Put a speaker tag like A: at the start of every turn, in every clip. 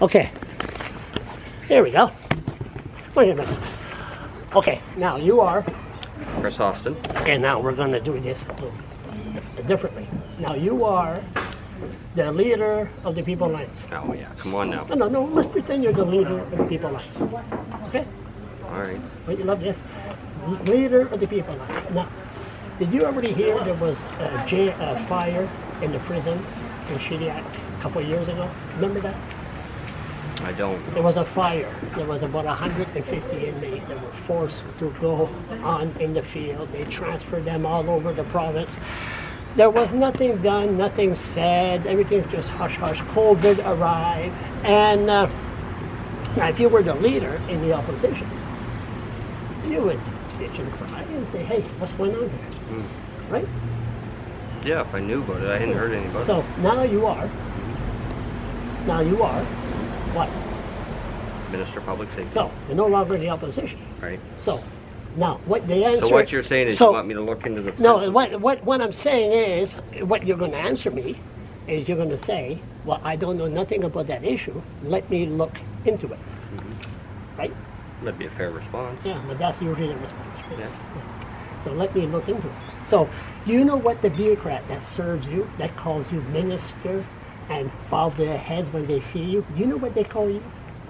A: Okay. There we go. Wait a minute. Okay, now you are...
B: Kris Austin.
A: Okay, now we're going to do this a little differently. Now you are the leader of the People Alliance.
B: Oh yeah, come on now.
A: No, let's pretend you're the leader of the People Alliance. Okay?
B: Alright.
A: Wait, you love this? Leader of the People Alliance. Now, did you already hear there was a fire in the prison in Shediac a couple of years ago? Remember that?
B: I don't.
A: There was a fire. There was about 150 inmates that were forced to go on in the field. They transferred them all over the province. There was nothing done, nothing said. Everything's just hush-hush. COVID arrived. And now if you were the leader in the opposition, you would bitch and cry and say, hey, what's going on here? Right?
B: Yeah, if I knew about it, I hadn't heard anything about it.
A: So now you are what?
B: Minister of Public Safety.
A: So you're no longer in the opposition.
B: Right.
A: So now what the answer...
B: So what you're saying is you want me to look into the...
A: No, what I'm saying is, what you're going to answer me is you're going to say, well, I don't know nothing about that issue. Let me look into it. Right?
B: That'd be a fair response.
A: Yeah, but that's usually the response. Right?
B: Yeah.
A: So let me look into it. So you know what the bureaucrat that serves you, that calls you minister, and bow their heads when they see you, you know what they call you?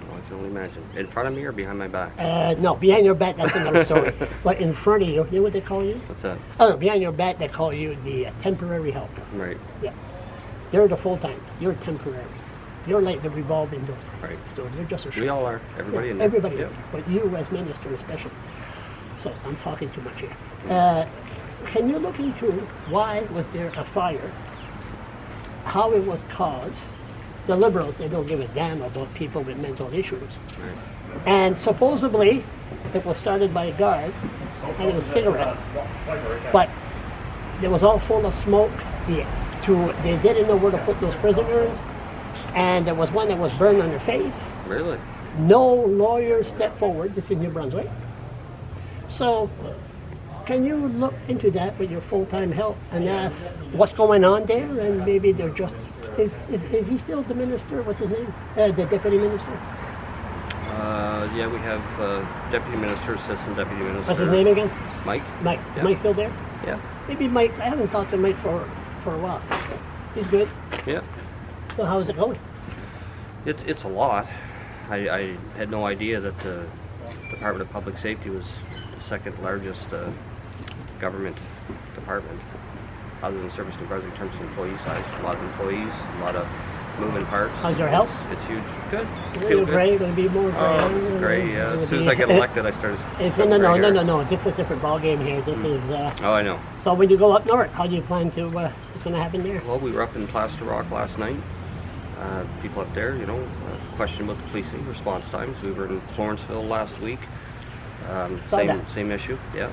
B: Well, I can only imagine. In front of me or behind my back?
A: No, behind your back, that's another story. But in front of you, you know what they call you?
B: What's that?
A: Oh, no, behind your back, they call you the temporary helper.
B: Right.
A: Yeah. They're the full-time. You're temporary. You're like the revolving door.
B: Right.
A: So you're just a
B: We all are. Everybody in there.
A: Everybody.
B: Yep.
A: But you as minister especially. So I'm talking too much here. Can you look into why was there a fire? How it was caused? The Liberals, they don't give a damn about people with mental issues.
B: Right.
A: And supposedly, it was started by a guard, and it was a cigarette. But it was all full of smoke. They didn't know where to put those prisoners. And there was one that was burned on their face.
B: Really?
A: No lawyer stepped forward. This is New Brunswick. So, can you look into that with your full-time help and ask what's going on there? And maybe they're just... Is he still the minister? What's his name? The deputy minister?
B: Yeah, we have deputy minister, assistant deputy minister.
A: What's his name again?
B: Mike.
A: Mike.
B: Yeah.
A: Mike still there?
B: Yeah.
A: Maybe Mike. I haven't talked to Mike for a while. He's good.
B: Yeah.
A: So how's it going?
B: It's a lot. I had no idea that the Department of Public Safety was the second largest government department, other than Service New Brunswick in terms of employee size. A lot of employees, a lot of moving parts.
A: How's your health?
B: It's huge. Good.
A: You're gray. Going to be more gray.
B: Oh, great. Yeah. As soon as I get elected, I started.
A: No. This is a different ball game here. This is.
B: Oh, I know.
A: So when you go up north, how do you plan to? What's going to happen there?
B: Well, we were up in Plaster Rock last night. People up there, question about the policing response times. We were in Florenceville last week. Same issue. Yeah.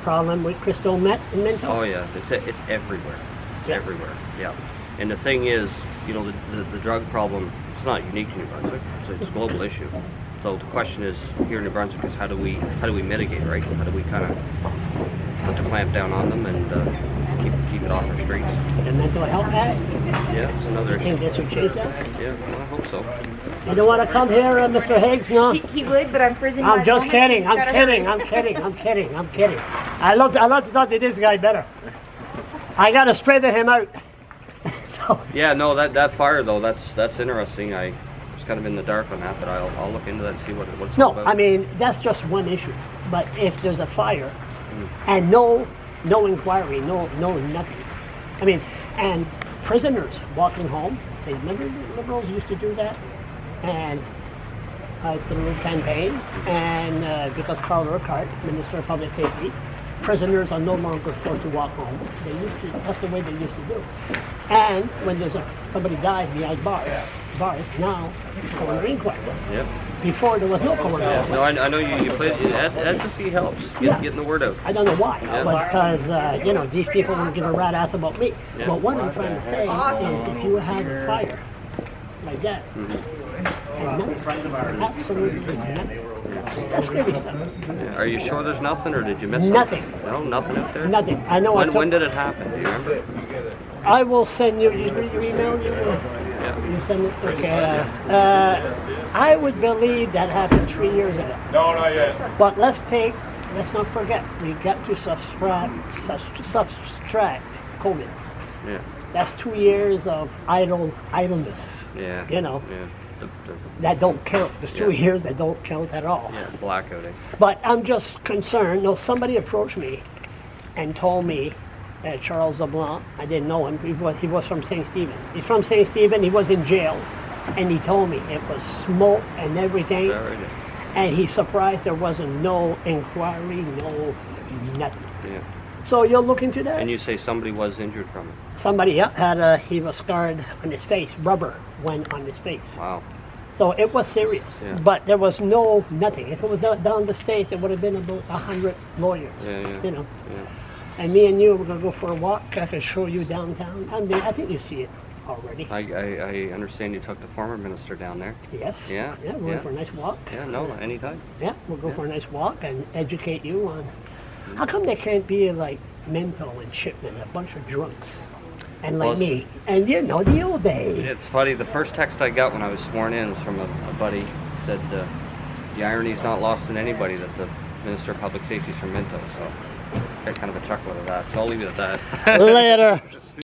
A: Problem with crystal menthol?
B: Oh yeah, it's everywhere. It's everywhere. Yeah. And the thing is, the drug problem, it's not unique to New Brunswick. It's a global issue. So the question is here in New Brunswick is how do we mitigate, right? How do we kind of put the clamp down on them and keep it off our streets?
A: The mental health act?
B: Yeah, it's another issue.
A: You think this would change that?
B: Yeah, well, I hope so.
A: You don't want to come here, Mr. Higgs? No?
C: He would, but I'm freezing.
A: I'm just kidding. I'm kidding. I love to talk to this guy better. I got to straighten him out. So.
B: Yeah, no, that fire though, that's interesting. I was kind of in the dark on that, but I'll look into that and see what it's all about.
A: No, I mean that's just one issue. But if there's a fire and no inquiry, no nothing. I mean, and prisoners walking home. Hey, remember the Liberals used to do that? And through a campaign, and because Carl Urquhart, Minister of Public Safety, prisoners are no longer forced to walk home. That's the way they used to do. And when there's somebody dies behind bars, now coroner inquest.
B: Yep.
A: Before there was no coroner inquest.
B: No, I know you play. Advocacy helps. Getting the word out.
A: I don't know why, but because these people don't give a rat ass about me.
B: Yeah.
A: But what I'm trying to say is, if you have a fire like that, and nothing, absolutely nothing. That's scary stuff.
B: Yeah. Are you sure there's nothing, or did you miss
A: nothing?
B: Something? No, nothing out there.
A: Nothing. I know.
B: When did it happen? Do you remember?
A: I will send you. You email you.
B: Yeah, Yeah.
A: You send it? Okay. I would believe that happened 3 years ago.
C: No, not yet.
A: But let's not forget, we got to subtract COVID.
B: Yeah.
A: That's 2 years of idleness.
B: Yeah.
A: You know,
B: Yeah.
A: that don't count. There's 2
B: Yeah.
A: years that don't count at all.
B: Yeah. Blackouting.
A: But I'm just concerned. No, somebody approached me and told me that Charles LeBlanc, I didn't know him, he was from St. Stephen. He's from St. Stephen, he was in jail, and he told me it was smoke and everything,
B: Very good.
A: and he's surprised there wasn't no inquiry, no nothing.
B: Yeah.
A: So you'll look into that?
B: And you say somebody was injured from it.
A: Somebody he was scarred on his face, rubber went on his face.
B: Wow.
A: So it was serious,
B: Yeah.
A: but there was nothing. If it was down the state, there would have been about 100 lawyers,
B: Yeah.
A: you know.
B: Yeah.
A: And me and you, we're gonna go for a walk. I can show you downtown. I mean, I think you see it already.
B: I understand you took the former minister down there.
A: Yes.
B: Yeah,
A: Yeah, we're
B: yeah.
A: going for a nice walk.
B: Yeah, no, anytime.
A: Yeah, we'll go for a nice walk and educate you on how come they can't be like Mental and Shipman, a bunch of drunks, and like
B: Well,
A: me, and you know the old days.
B: It's funny, the first text I got when I was sworn in was from a buddy. Said, the irony's not lost on anybody that the Minister of Public Safety is from Minto, so I got kind of a chuckle out of that, so I'll leave it at that.
A: Later.